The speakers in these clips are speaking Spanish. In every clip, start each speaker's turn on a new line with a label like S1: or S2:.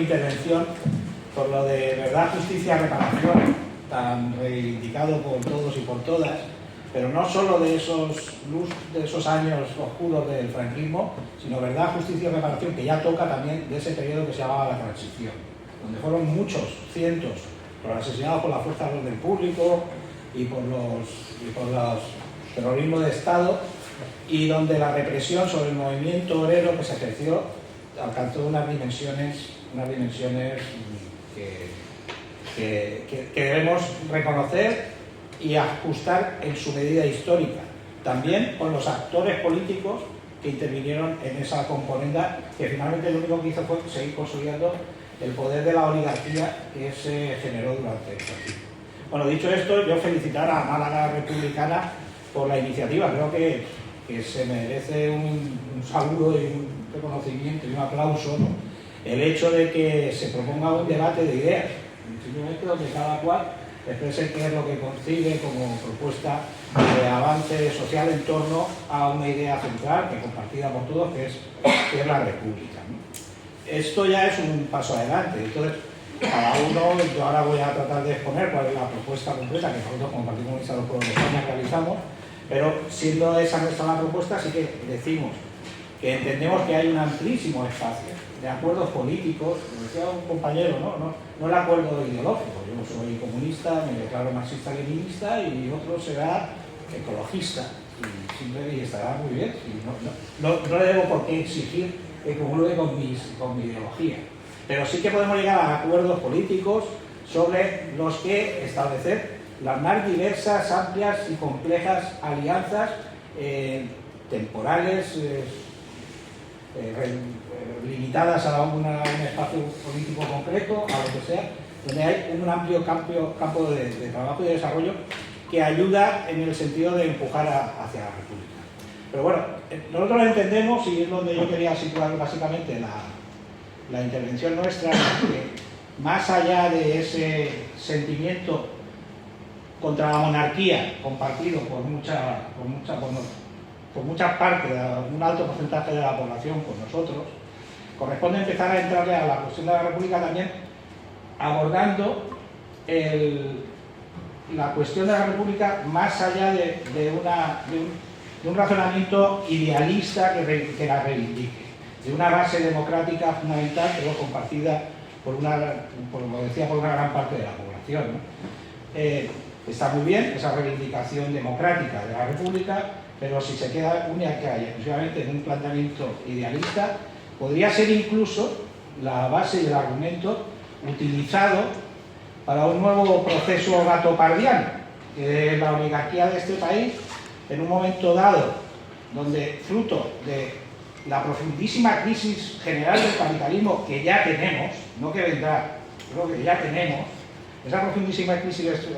S1: mi intervención por lo de verdad, justicia, reparación, tan reivindicado por todos y por todas, pero no solo de esos años oscuros del franquismo, sino verdad, justicia y reparación, que ya toca también de ese periodo que se llamaba la transición, donde fueron muchos, cientos, los asesinados por las fuerzas de orden público y por los terrorismos de Estado, y donde la represión sobre el movimiento obrero que se ejerció alcanzó unas dimensiones que debemos reconocer y ajustar en su medida histórica, también con los actores políticos que intervinieron en esa componenda, que finalmente lo único que hizo fue seguir consolidando el poder de la oligarquía que se generó durante ese tiempo. Bueno, dicho esto, yo felicitar a Málaga Republicana por la iniciativa. Creo que se merece un saludo y un reconocimiento y un aplauso, ¿no? El hecho de que se proponga un debate de ideas, simplemente donde cada cual exprese qué es lo que concibe como propuesta de avance social en torno a una idea central que compartida por todos, que es la República, ¿no? Esto ya es un paso adelante. Entonces, cada uno, yo ahora voy a tratar de exponer cuál es la propuesta concreta que nosotros como Partido Comunista de los Pueblos de España realizamos, pero siendo esa nuestra la propuesta, sí que decimos que entendemos que hay un amplísimo espacio de acuerdos políticos, como decía un compañero, no el acuerdo ideológico. Yo soy comunista, me declaro marxista-leninista, y otro será ecologista, y estará muy bien. Y no le debo por qué exigir que comulgue con mi ideología, pero sí que podemos llegar a acuerdos políticos sobre los que establecer las más diversas, amplias y complejas alianzas temporales, limitadas a un espacio político concreto, a lo que sea, donde hay un amplio campo de trabajo y de desarrollo que ayuda en el sentido de empujar hacia la República. Pero bueno, nosotros lo entendemos, y es donde yo quería situar básicamente la intervención nuestra, que más allá de ese sentimiento contra la monarquía compartido por mucha parte, un alto porcentaje de la población, con nosotros, corresponde empezar a entrarle a la cuestión de la República también abordando la cuestión de la República más allá de un razonamiento idealista que la reivindique, de una base democrática fundamental, pero compartida por una gran parte de la población, ¿no? Está muy bien esa reivindicación democrática de la República, pero si se queda única y exclusivamente en un planteamiento idealista, podría ser incluso la base y el argumento utilizado para un nuevo proceso gatopardiano, que es la oligarquía de este país, en un momento dado, donde fruto de la profundísima crisis general del capitalismo que ya tenemos, no que vendrá, pero que ya tenemos, esa profundísima crisis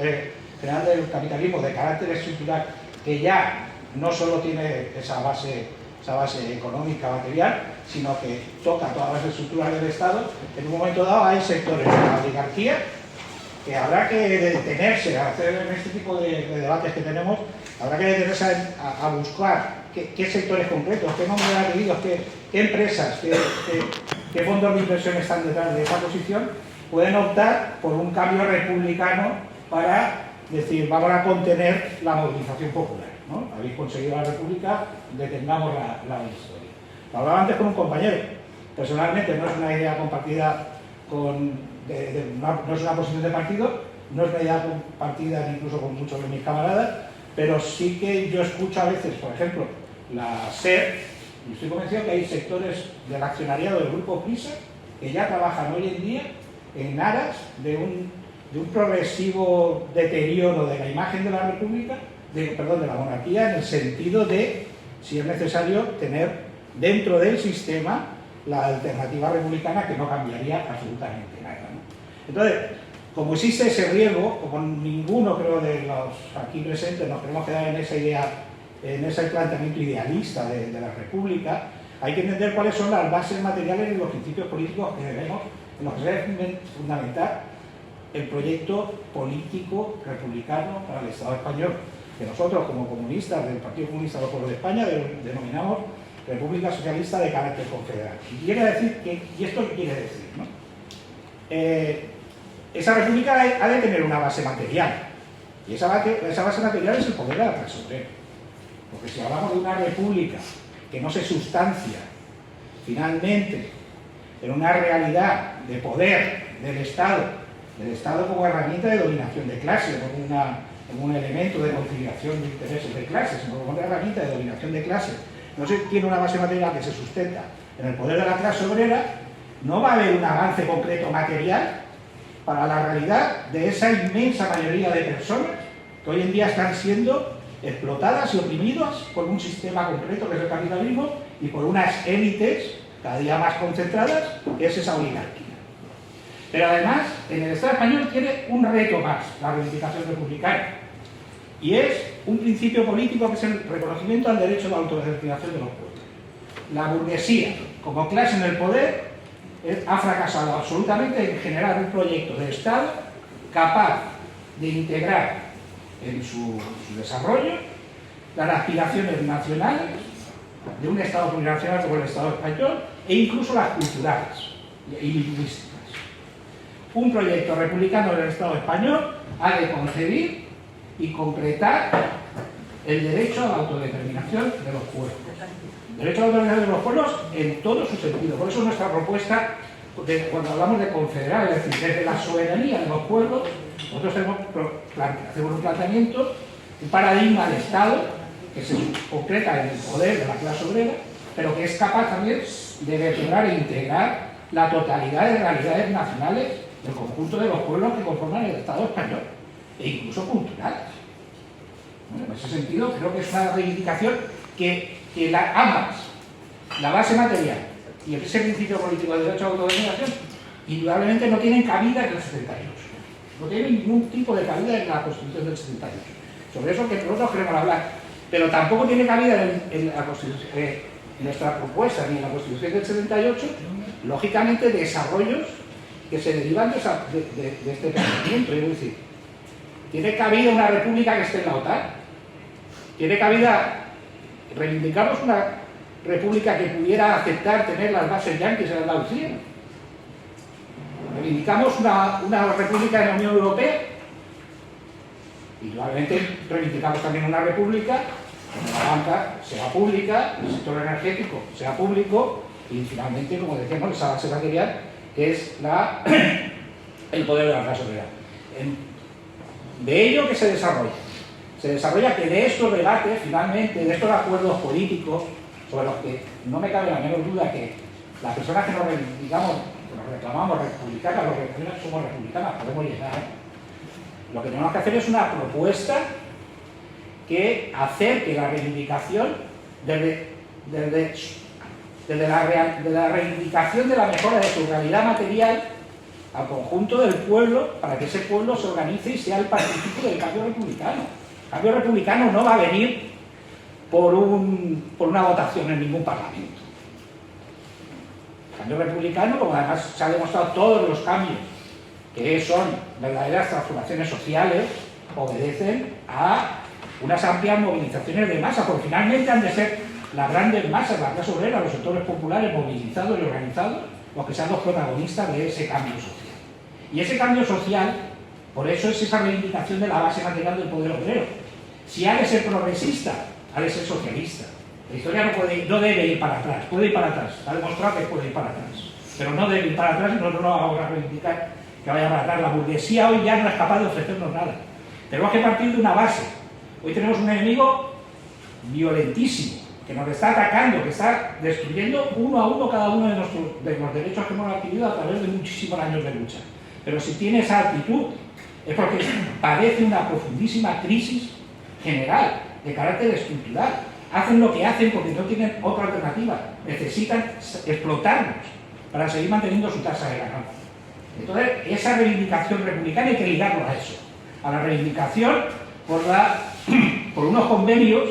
S1: general del capitalismo de carácter estructural, que ya no solo tiene esa base económica, material, sino que toca todas las estructuras del Estado. En un momento dado hay sectores de la oligarquía que habrá que detenerse a hacer en este tipo de debates que tenemos, habrá que detenerse a buscar qué sectores concretos, qué nombres de apellidos, qué empresas, qué fondos de inversión están detrás de esa posición, pueden optar por un cambio republicano para decir, vamos a contener la movilización popular, ¿no? Habéis conseguido la República, detengamos la historia. Lo hablaba antes con un compañero. Personalmente no es una idea compartida no es una posición de partido, no es una idea compartida incluso con muchos de mis camaradas, pero sí que yo escucho a veces, por ejemplo, la SER, y estoy convencido que hay sectores del accionariado del Grupo Prisa que ya trabajan hoy en día en aras de un progresivo deterioro de la imagen de la República, de la monarquía, en el sentido de, si es necesario, tener dentro del sistema la alternativa republicana, que no cambiaría absolutamente nada, ¿no? Entonces, como existe ese riesgo, como ninguno, creo, de los aquí presentes nos queremos quedar en esa idea, en ese planteamiento idealista de la República, hay que entender cuáles son las bases materiales y los principios políticos en los que se debe fundamentar el proyecto político republicano para el Estado español, que nosotros, como comunistas del Partido Comunista de los Pueblos de España, denominamos República Socialista de carácter confederal. Y esto qué quiere decir, ¿no? esa república ha de tener una base material, y esa base material es el poder de la clase obrera. Porque si hablamos de una república que no se sustancia finalmente en una realidad de poder del Estado como herramienta de dominación de clases, como un elemento de conciliación de intereses de clases, sino como una herramienta de dominación de clases, no se tiene una base material que se sustenta en el poder de la clase obrera, no va a haber un avance concreto material para la realidad de esa inmensa mayoría de personas que hoy en día están siendo explotadas y oprimidas por un sistema concreto que es el capitalismo y por unas élites cada día más concentradas, que es esa oligarquía. Pero además, en el Estado español tiene un reto más, la reivindicación republicana, y es un principio político que es el reconocimiento al derecho a la autodeterminación de los pueblos. La burguesía, como clase en el poder, ha fracasado absolutamente en generar un proyecto de Estado capaz de integrar en su desarrollo las aspiraciones nacionales de un Estado plurinacional como el Estado español e incluso las culturales y lingüísticas. Un proyecto republicano del Estado español ha de concebir y concretar el derecho a la autodeterminación de los pueblos. El derecho a la autodeterminación de los pueblos en todo su sentido. Por eso nuestra propuesta, cuando hablamos de confederar, es decir, desde la soberanía de los pueblos, nosotros hacemos un planteamiento, un paradigma de Estado que se concreta en el poder de la clase obrera, pero que es capaz también de vertebrar e integrar la totalidad de realidades nacionales del conjunto de los pueblos que conforman el Estado español, e incluso culturales. Bueno, en ese sentido, creo que es una reivindicación que ambas, la base material y ese principio político de derecho a la autodeterminación, indudablemente no tienen cabida en el 78. No tienen ningún tipo de cabida en la Constitución del 78. Sobre eso que nosotros queremos hablar. Pero tampoco tiene cabida en nuestra propuesta ni en la Constitución del 78, lógicamente, desarrollos que se derivan de este planteamiento. Es decir, ¿tiene cabida una república que esté en la OTAN? ¿Tiene cabida, reivindicamos una república que pudiera aceptar tener las bases yanquis en Andalucía? ¿Reivindicamos una república en la Unión Europea? Y probablemente reivindicamos también una república donde la banca sea pública, el sector energético sea público y finalmente, como decíamos, esa base material que es el poder de la clase obrera. De ello que se desarrolla que de estos debates, finalmente, de estos acuerdos políticos, sobre los que no me cabe la menor duda que las personas que nos reivindicamos, que nos reclamamos republicanas, los que somos republicanas, podemos llegar. Lo que tenemos que hacer es una propuesta que acerque la reivindicación desde la reivindicación de la mejora de su realidad material al conjunto del pueblo, para que ese pueblo se organice y sea el partícipe del cambio republicano. El cambio republicano no va a venir por una votación en ningún parlamento. El cambio republicano, como además se ha demostrado todos los cambios que son verdaderas transformaciones sociales, obedecen a unas amplias movilizaciones de masa, porque finalmente han de ser las grandes masas, la clase obrera, los sectores populares movilizados y organizados, los que sean los protagonistas de ese cambio social. Y ese cambio social, por eso es esa reivindicación de la base material del poder obrero. Si ha de ser progresista, ha de ser socialista. La historia no debe ir para atrás, puede ir para atrás, ha demostrado que puede ir para atrás, pero no debe ir para atrás y nosotros no vamos a reivindicar que vaya para atrás. La burguesía hoy ya no es capaz de ofrecernos nada. Tenemos que partir de una base. Hoy tenemos un enemigo violentísimo, que nos está atacando, que está destruyendo uno a uno cada uno de los derechos que hemos adquirido a través de muchísimos años de lucha. Pero si tiene esa actitud, es porque padece una profundísima crisis general, de carácter estructural. Hacen lo que hacen porque no tienen otra alternativa. Necesitan explotarnos para seguir manteniendo su tasa de ganancia. Entonces, esa reivindicación republicana hay que ligarlo a eso, a la reivindicación por unos convenios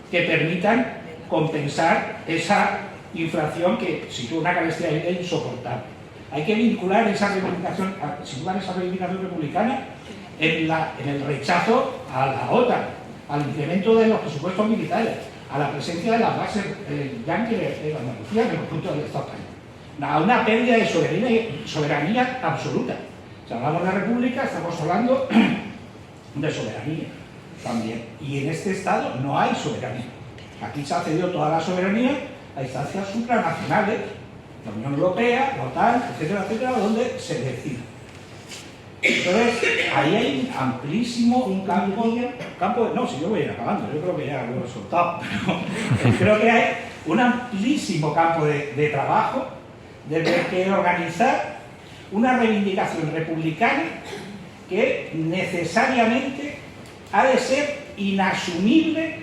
S1: que permitan compensar esa inflación que sitúa una carestía insoportable. Hay que vincular esa reivindicación, situar esa reivindicación republicana en el rechazo a la OTAN, al incremento de los presupuestos militares, a la presencia de las bases yanquis en Andalucía, en el conjunto del Estado español. a una pérdida de soberanía absoluta. Si hablamos de república, estamos hablando de soberanía también. Y en este Estado no hay soberanía. Aquí se ha cedido toda la soberanía a instancias supranacionales, la Unión Europea, la OTAN, etcétera, etcétera, donde se decide. Entonces, ahí hay un amplísimo campo. No, si yo voy a ir acabando, yo creo que ya lo he soltado, pero creo que hay un amplísimo campo de trabajo desde que organizar una reivindicación republicana que necesariamente ha de ser inasumible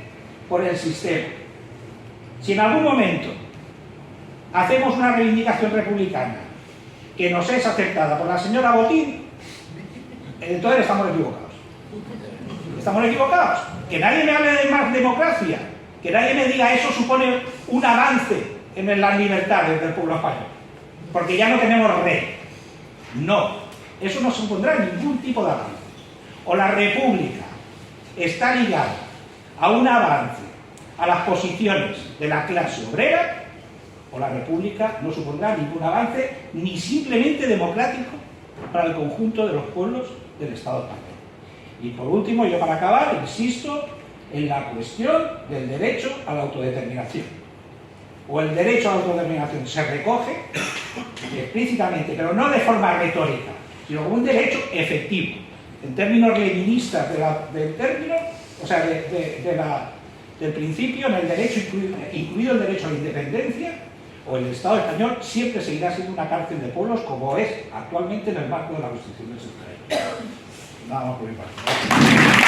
S1: por el sistema. Si en algún momento hacemos una reivindicación republicana que nos es aceptada por la señora Botín, entonces estamos equivocados. Estamos equivocados. Que nadie me hable de más democracia, que nadie me diga eso supone un avance en las libertades del pueblo español, porque ya no tenemos rey. No, eso no supondrá ningún tipo de avance. O la república está ligada a un avance a las posiciones de la clase obrera, o la república no supondrá ningún avance ni simplemente democrático para el conjunto de los pueblos del Estado español. Y por último, yo para acabar, insisto en la cuestión del derecho a la autodeterminación. O el derecho a la autodeterminación se recoge explícitamente, pero no de forma retórica, sino como un derecho efectivo, en términos leninistas del término, o sea, del principio, en el derecho, incluido el derecho a la independencia, o el Estado español siempre seguirá siendo una cárcel de pueblos, como es actualmente en el marco de la Constitución del 78. Nada más por mi parte.